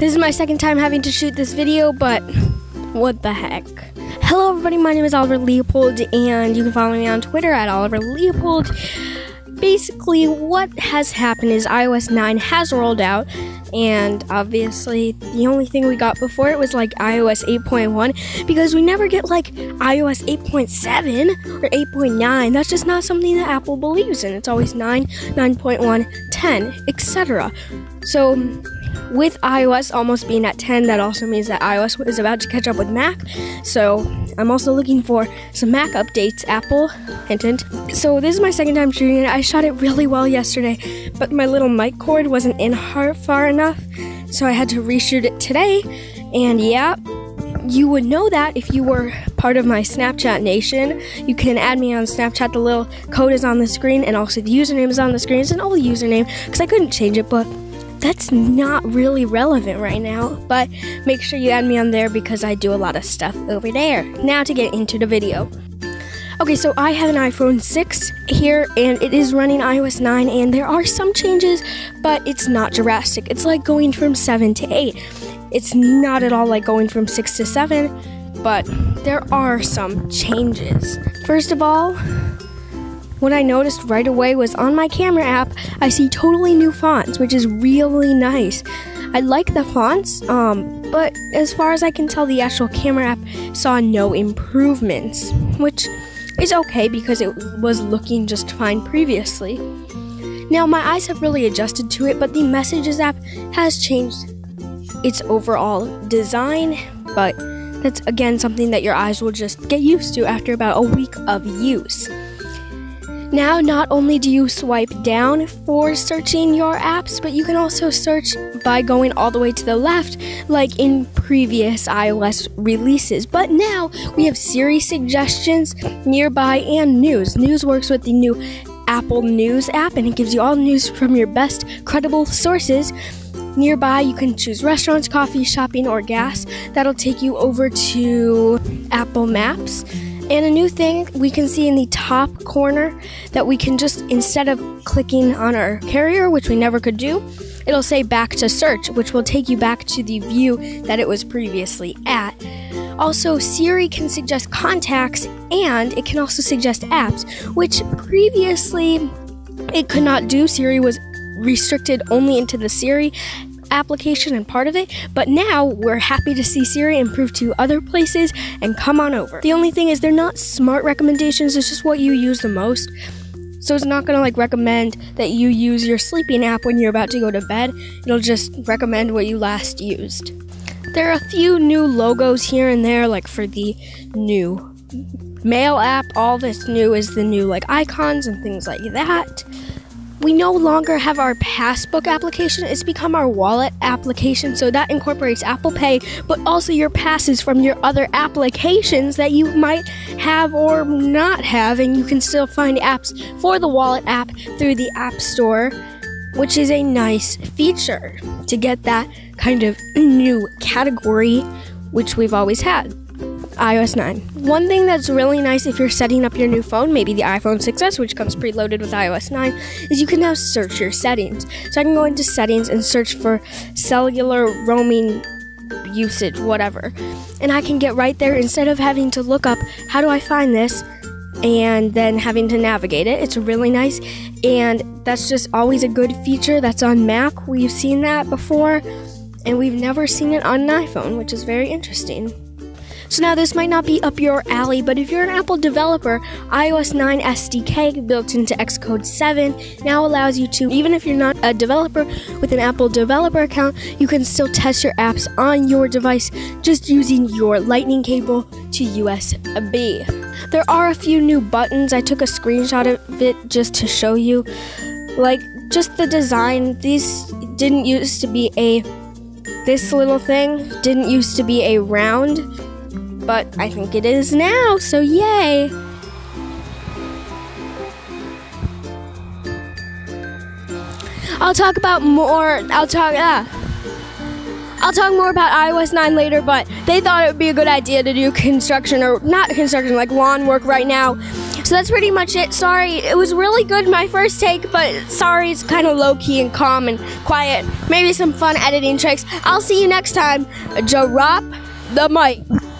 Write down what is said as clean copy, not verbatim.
This is my second time having to shoot this video, but what the heck. Hello everybody, my name is Oliver Leopold, and you can follow me on Twitter at Oliver Leopold. Basically, what has happened is iOS 9 has rolled out, and obviously the only thing we got before it was like iOS 8.1, because we never get like iOS 8.7 or 8.9. That's just not something that Apple believes in. It's always 9, 9.1, 10, etc. So with iOS almost being at 10, that also means that iOS is about to catch up with Mac. So I'm also looking for some Mac updates, Apple, hint hint. So this is my second time shooting it. I shot it really well yesterday, but my little mic cord wasn't in far enough, so I had to reshoot it today. And yeah, you would know that if you were part of my Snapchat Nation. You can add me on Snapchat. The little code is on the screen, and also the username is on the screen. It's an old username because I couldn't change it, but that's not really relevant right now, but make sure you add me on there because I do a lot of stuff over there. Now to get into the video. Okay, so I have an iPhone 6 here, and it is running iOS 9, and there are some changes, but it's not drastic. It's like going from 7 to 8. It's not at all like going from 6 to 7, but there are some changes. First of all, what I noticed right away was on my camera app, I see totally new fonts, which is really nice. I like the fonts, but as far as I can tell, the actual camera app saw no improvements, which is okay because it was looking just fine previously. Now, my eyes have really adjusted to it, but the Messages app has changed its overall design, but that's again something that your eyes will just get used to after about a week of use. Now, not only do you swipe down for searching your apps, but you can also search by going all the way to the left, like in previous iOS releases. But now, we have Siri suggestions, nearby, and news. News works with the new Apple News app, and it gives you all news from your best credible sources. Nearby, you can choose restaurants, coffee, shopping, or gas. That'll take you over to Apple Maps. And a new thing we can see in the top corner that we can just, instead of clicking on our carrier, which we never could do, it'll say back to search, which will take you back to the view that it was previously at. Also, Siri can suggest contacts, and it can also suggest apps, which previously it could not do. Siri was restricted only into the Siri application and part of it, but now we're happy to see Siri improve to other places and come on over. The only thing is they're not smart recommendations, it's just what you use the most. So it's not gonna recommend that you use your sleeping app when you're about to go to bed. It'll just recommend what you last used. There are a few new logos here and there, like for the new Mail app. All this new is the new icons and things like that. We no longer have our Passbook application. It's become our wallet application, so that incorporates Apple Pay, but also your passes from your other applications that you might have or not have, and you can still find apps for the wallet app through the App Store, which is a nice feature to get that kind of new category, which we've always had. iOS 9. One thing that's really nice if you're setting up your new phone, maybe the iPhone 6s, which comes preloaded with iOS 9, is you can now search your settings. So I can go into settings and search for cellular roaming usage, whatever. And I can get right there instead of having to look up, how do I find this? And then having to navigate it. It's really nice. And that's just always a good feature that's on Mac. We've seen that before, and we've never seen it on an iPhone, which is very interesting. So now this might not be up your alley, but if you're an Apple developer, iOS 9 SDK built into Xcode 7 now allows you to, even if you're not a developer with an Apple developer account, you can still test your apps on your device just using your Lightning cable to USB. There are a few new buttons. I took a screenshot of it just to show you. Just the design. These didn't used to be this little thing didn't used to be a round, but I think it is now, so yay! I'll talk more about iOS 9 later, but they thought it would be a good idea to do construction, or not construction, like lawn work right now. So So that's pretty much it. Sorry, it was really good, my first take, but sorry, it's kind of low-key and calm and quiet. Maybe some fun editing tricks. I'll see you next time. Drop the mic.